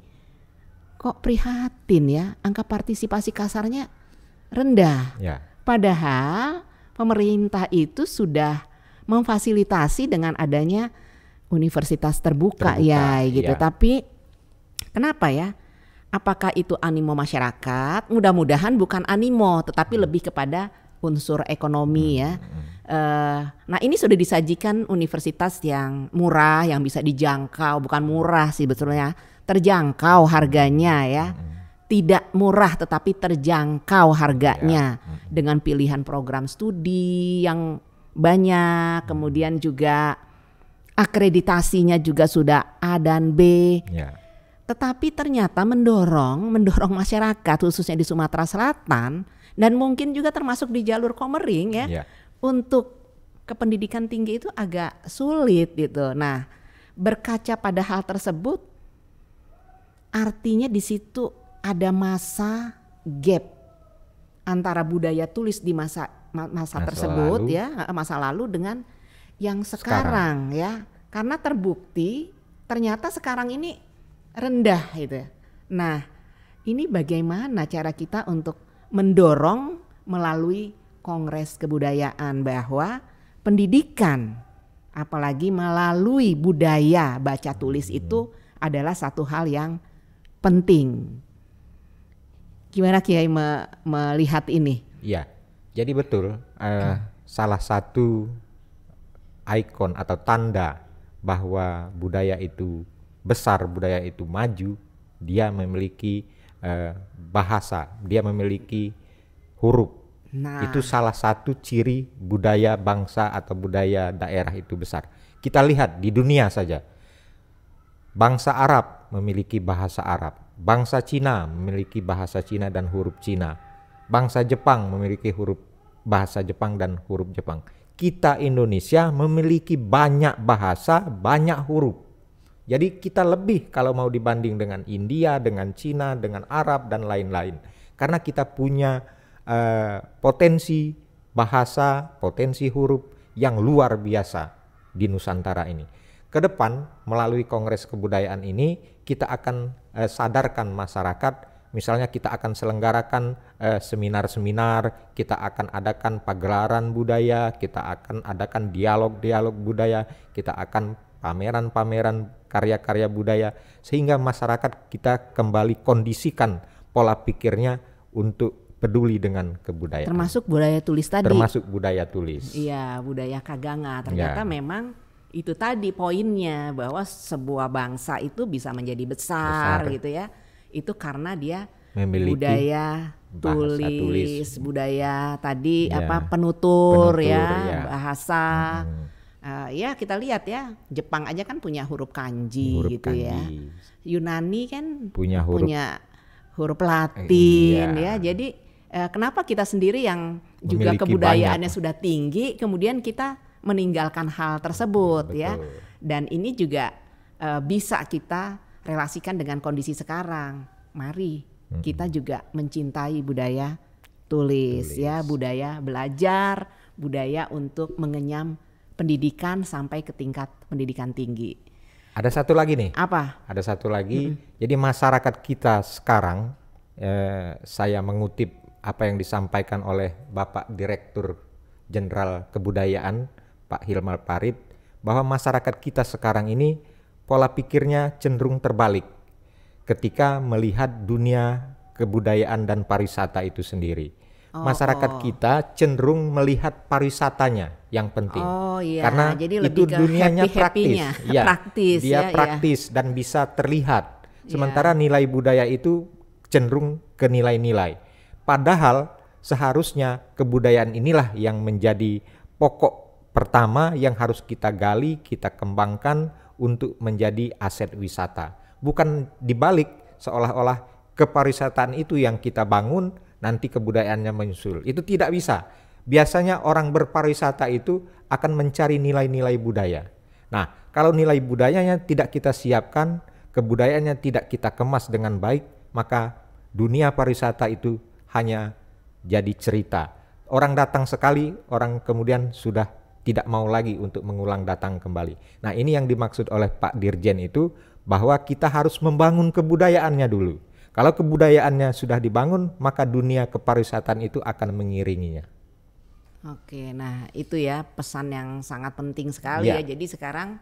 kok prihatin ya, angka partisipasi kasarnya rendah. Padahal pemerintah itu sudah memfasilitasi dengan adanya universitas terbuka ya gitu. Tapi kenapa ya? Apakah itu animo masyarakat? Mudah-mudahan bukan animo, tetapi lebih kepada unsur ekonomi ya. Nah ini sudah disajikan universitas yang murah, yang bisa dijangkau, bukan murah sih betulnya, terjangkau harganya ya. Tidak murah tetapi terjangkau harganya dengan pilihan program studi yang banyak, kemudian juga akreditasinya juga sudah A dan B. Tetapi ternyata mendorong masyarakat khususnya di Sumatera Selatan dan mungkin juga termasuk di jalur Komering ya. Untuk kependidikan tinggi itu agak sulit gitu. Nah, berkaca pada hal tersebut artinya di situ ada masa gap antara budaya tulis di masa tersebut lalu. Ya, masa lalu dengan yang sekarang ya. Karena terbukti ternyata sekarang ini rendah gitu ya. Nah, ini bagaimana cara kita untuk mendorong melalui Kongres Kebudayaan bahwa pendidikan apalagi melalui budaya baca tulis itu adalah satu hal yang penting. Gimana Kiai melihat ini? Iya, jadi betul salah satu ikon atau tanda bahwa budaya itu besar, budaya itu maju, dia memiliki bahasa, dia memiliki huruf. Nah. Itu salah satu ciri budaya bangsa atau budaya daerah itu besar. Kita lihat di dunia saja, bangsa Arab memiliki bahasa Arab, bangsa Cina memiliki bahasa Cina dan huruf Cina, bangsa Jepang memiliki bahasa Jepang dan huruf Jepang. Kita Indonesia memiliki banyak bahasa, banyak huruf. Jadi kita lebih kalau mau dibanding dengan India, dengan Cina, dengan Arab dan lain-lain. Karena kita punya potensi bahasa, potensi huruf yang luar biasa di Nusantara ini. Ke depan melalui Kongres Kebudayaan ini kita akan sadarkan masyarakat, misalnya kita akan selenggarakan seminar-seminar, kita akan adakan pagelaran budaya, kita akan adakan dialog-dialog budaya, kita akan pameran-pameran karya-karya budaya, sehingga masyarakat kita kembali kondisikan pola pikirnya untuk peduli dengan kebudayaan. Termasuk budaya tulis tadi. Termasuk budaya tulis. Iya, budaya kaganga. Ternyata memang itu tadi poinnya, bahwa sebuah bangsa itu bisa menjadi besar gitu ya. Itu karena dia memiliki budaya tulis, budaya tadi penutur ya, bahasa. Ya kita lihat ya, Jepang aja kan punya huruf kanji gitu ya. Yunani kan punya huruf Latin ya. Jadi kenapa kita sendiri yang juga kebudayaannya sudah tinggi, kemudian kita meninggalkan hal tersebut ya. Dan ini juga bisa kita relasikan dengan kondisi sekarang. Mari kita juga mencintai budaya tulis ya, budaya belajar, budaya untuk mengenyam pendidikan sampai ke tingkat pendidikan tinggi. Ada satu lagi nih. Apa? Ada satu lagi. Jadi masyarakat kita sekarang, saya mengutip apa yang disampaikan oleh Bapak Direktur Jenderal Kebudayaan, Pak Hilmar Parit, bahwa masyarakat kita sekarang ini pola pikirnya cenderung terbalik ketika melihat dunia kebudayaan dan pariwisata itu sendiri. Masyarakat kita cenderung melihat pariwisatanya yang penting. Karena jadi itu dunianya praktis. Dia praktis dan bisa terlihat. Sementara nilai budaya itu cenderung ke nilai-nilai. Padahal seharusnya kebudayaan inilah yang menjadi pokok pertama yang harus kita gali, kita kembangkan untuk menjadi aset wisata. Bukan dibalik seolah-olah kepariwisataan itu yang kita bangun, nanti kebudayaannya menyusul. Itu tidak bisa. Biasanya orang berpariwisata itu akan mencari nilai-nilai budaya. Nah, kalau nilai budayanya tidak kita siapkan, kebudayaannya tidak kita kemas dengan baik, maka dunia pariwisata itu hanya jadi cerita. Orang datang sekali, orang kemudian sudah tidak mau lagi untuk mengulang datang kembali. Nah, ini yang dimaksud oleh Pak Dirjen itu, bahwa kita harus membangun kebudayaannya dulu. Kalau kebudayaannya sudah dibangun, maka dunia kepariwisataan itu akan mengiringinya. Oke, nah itu ya pesan yang sangat penting sekali ya. Jadi sekarang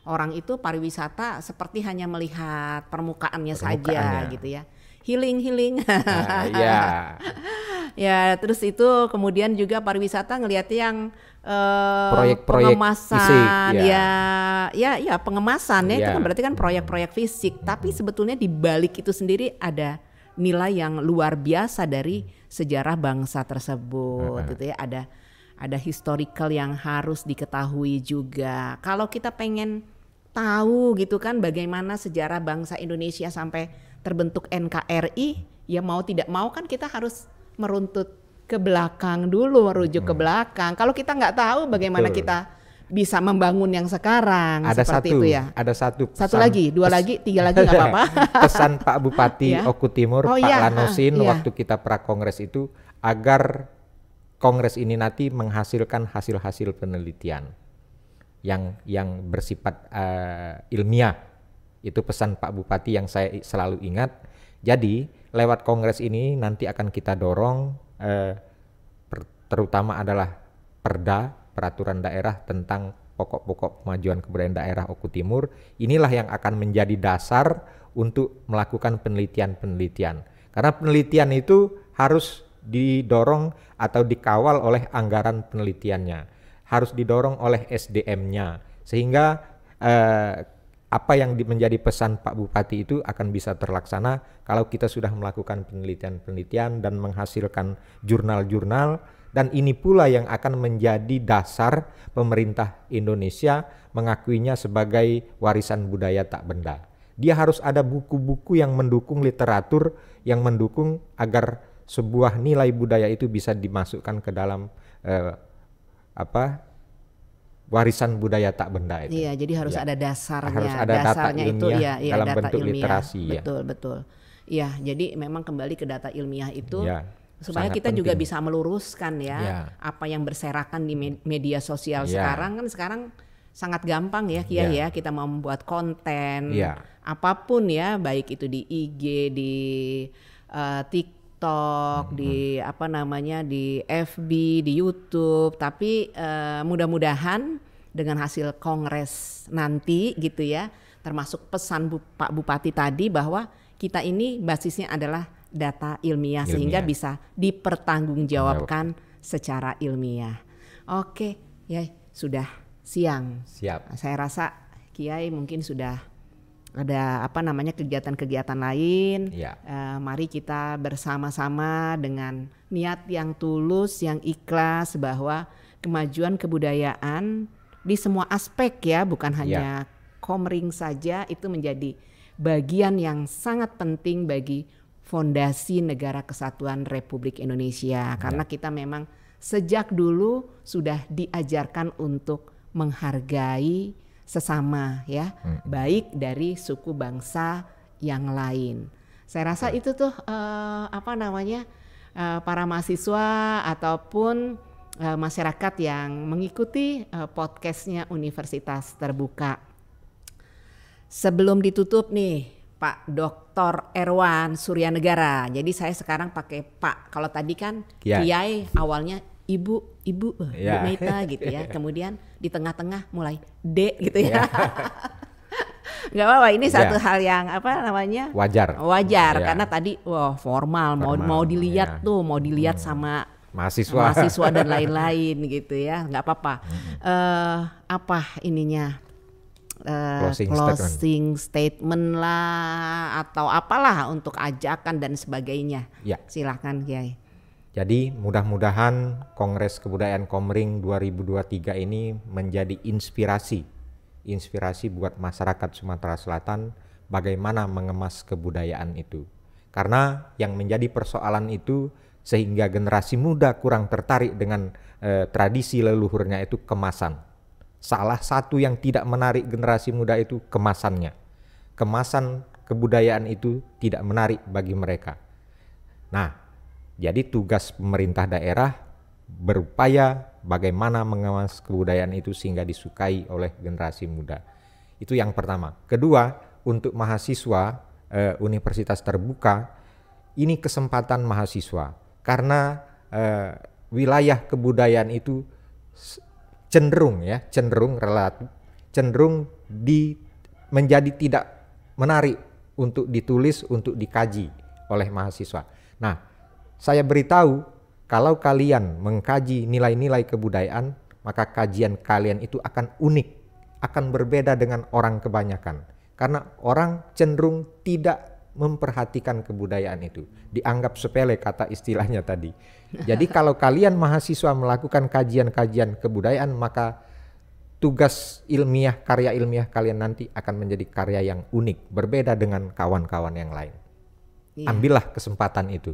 orang itu pariwisata seperti hanya melihat permukaannya saja gitu ya. Healing. Ya, terus itu kemudian juga pariwisata ngelihat yang proyek-proyek pengemasan, fisik, ya pengemasan ya itu kan berarti kan proyek-proyek fisik. Tapi sebetulnya di balik itu sendiri ada nilai yang luar biasa dari sejarah bangsa tersebut, gitu ya. Ada historical yang harus diketahui juga. Kalau kita pengen tahu gitu kan bagaimana sejarah bangsa Indonesia sampai terbentuk NKRI, ya mau tidak mau kan kita harus meruntut ke belakang dulu, merujuk ke belakang. Kalau kita nggak tahu bagaimana kita bisa membangun yang sekarang, seperti itu ya. Ada satu lagi, dua lagi, tiga lagi nggak apa-apa. Pesan Pak Bupati Oku Timur, Pak Lanosin waktu kita prakongres itu, agar kongres ini nanti menghasilkan hasil-hasil penelitian yang bersifat ilmiah. Itu pesan Pak Bupati yang saya selalu ingat. Jadi lewat kongres ini nanti akan kita dorong terutama adalah peraturan daerah tentang pokok-pokok kemajuan kebudayaan daerah Oku Timur. Inilah yang akan menjadi dasar untuk melakukan penelitian-penelitian. Karena penelitian itu harus didorong atau dikawal oleh anggaran penelitiannya, harus didorong oleh SDM-nya, sehingga apa yang menjadi pesan Pak Bupati itu akan bisa terlaksana kalau kita sudah melakukan penelitian-penelitian dan menghasilkan jurnal-jurnal, dan ini pula yang akan menjadi dasar pemerintah Indonesia mengakuinya sebagai warisan budaya tak benda. Dia harus ada buku-buku yang mendukung, literatur yang mendukung agar sebuah nilai budaya itu bisa dimasukkan ke dalam warisan budaya tak benda itu. Iya, jadi harus ada dasarnya. Harus ada dasarnya data ilmiah itu dalam data bentuk ilmiah. Literasi. Betul. Iya, jadi memang kembali ke data ilmiah itu supaya kita penting. Juga bisa meluruskan apa yang berserakan di media sosial sekarang. Kan sekarang sangat gampang ya Kiai ya, kita mau membuat konten apapun ya, baik itu di IG, di TikTok, di di FB, di YouTube. Tapi mudah-mudahan dengan hasil kongres nanti gitu ya, termasuk pesan Pak Bupati tadi bahwa kita ini basisnya adalah data ilmiah. Sehingga bisa dipertanggungjawabkan secara ilmiah. Oke, ya sudah siang. Siap. Saya rasa Kiai mungkin sudah ada kegiatan-kegiatan lain. Mari kita bersama-sama dengan niat yang tulus, yang ikhlas, bahwa kemajuan kebudayaan di semua aspek ya, bukan hanya Komering saja, itu menjadi bagian yang sangat penting bagi fondasi Negara Kesatuan Republik Indonesia. Karena kita memang sejak dulu sudah diajarkan untuk menghargai sesama ya, baik dari suku bangsa yang lain. Saya rasa itu tuh para mahasiswa ataupun masyarakat yang mengikuti podcastnya Universitas Terbuka. Sebelum ditutup nih, Pak Dr. Erwan Suryanegara. Jadi saya sekarang pakai Pak. Kalau tadi kan Kiai awalnya Ibu Meita gitu ya. Kemudian di tengah-tengah mulai D gitu ya. Nggak apa-apa, ini satu hal yang wajar karena tadi formal. Mau dilihat mau dilihat sama mahasiswa dan lain-lain gitu ya. Nggak apa-apa. Closing statement lah atau apalah untuk ajakan dan sebagainya. Silakan Kiai. Jadi mudah-mudahan Kongres Kebudayaan Komering 2023 ini menjadi inspirasi buat masyarakat Sumatera Selatan bagaimana mengemas kebudayaan itu. Karena yang menjadi persoalan itu sehingga generasi muda kurang tertarik dengan tradisi leluhurnya itu kemasan. salah satu yang tidak menarik generasi muda itu kemasannya. Kemasan kebudayaan itu tidak menarik bagi mereka. Nah, jadi tugas pemerintah daerah berupaya bagaimana mengemas kebudayaan itu sehingga disukai oleh generasi muda. Itu yang pertama. Kedua, untuk mahasiswa universitas terbuka, ini kesempatan mahasiswa karena wilayah kebudayaan itu cenderung relatif menjadi tidak menarik untuk ditulis, untuk dikaji oleh mahasiswa. Nah, saya beritahu kalau kalian mengkaji nilai-nilai kebudayaan, maka kajian kalian itu akan unik, akan berbeda dengan orang kebanyakan. Karena orang cenderung tidak memperhatikan kebudayaan itu, dianggap sepele kata istilahnya tadi. Jadi kalau kalian mahasiswa melakukan kajian-kajian kebudayaan, maka tugas ilmiah, karya ilmiah kalian nanti akan menjadi karya yang unik, berbeda dengan kawan-kawan yang lain. Iya. Ambillah kesempatan itu.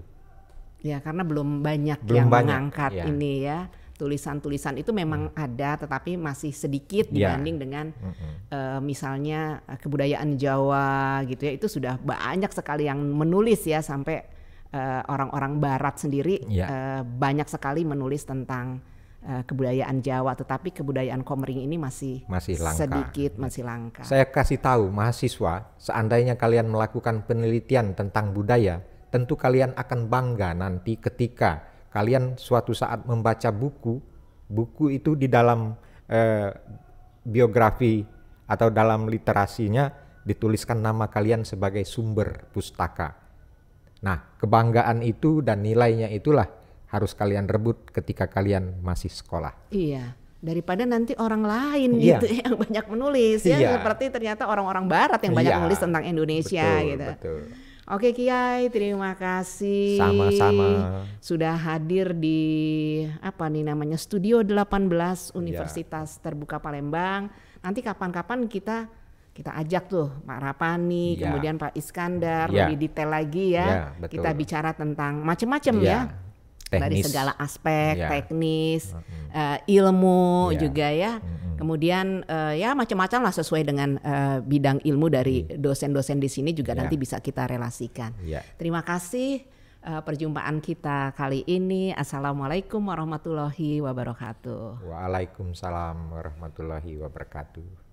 Ya, karena belum banyak yang mengangkat ini ya. Tulisan-tulisan itu memang ada, tetapi masih sedikit dibanding dengan misalnya kebudayaan Jawa gitu ya. Itu sudah banyak sekali yang menulis ya, sampai orang-orang Barat sendiri banyak sekali menulis tentang kebudayaan Jawa, tetapi kebudayaan Komering ini masih langka. Sedikit, masih langka. Saya kasih tahu mahasiswa, seandainya kalian melakukan penelitian tentang budaya, tentu kalian akan bangga nanti ketika kalian suatu saat membaca buku itu di dalam biografi atau dalam literasinya dituliskan nama kalian sebagai sumber pustaka. Nah, kebanggaan itu dan nilainya itulah harus kalian rebut ketika kalian masih sekolah. Iya, daripada nanti orang lain gitu yang banyak menulis ya, seperti ternyata orang-orang Barat yang banyak menulis tentang Indonesia gitu. Betul. Oke Kiai, terima kasih. Sama-sama. Sudah hadir di Studio 18 Universitas Terbuka Palembang. Nanti kapan-kapan kita ajak tuh Pak Rapani, kemudian Pak Iskandar lebih detail lagi ya. Kita bicara tentang macam-macam ya. Dari segala aspek, teknis, ilmu juga ya. Kemudian ya macam-macam lah sesuai dengan bidang ilmu dari dosen-dosen di sini juga nanti bisa kita relasikan. Terima kasih perjumpaan kita kali ini. Assalamualaikum warahmatullahi wabarakatuh. Waalaikumsalam warahmatullahi wabarakatuh.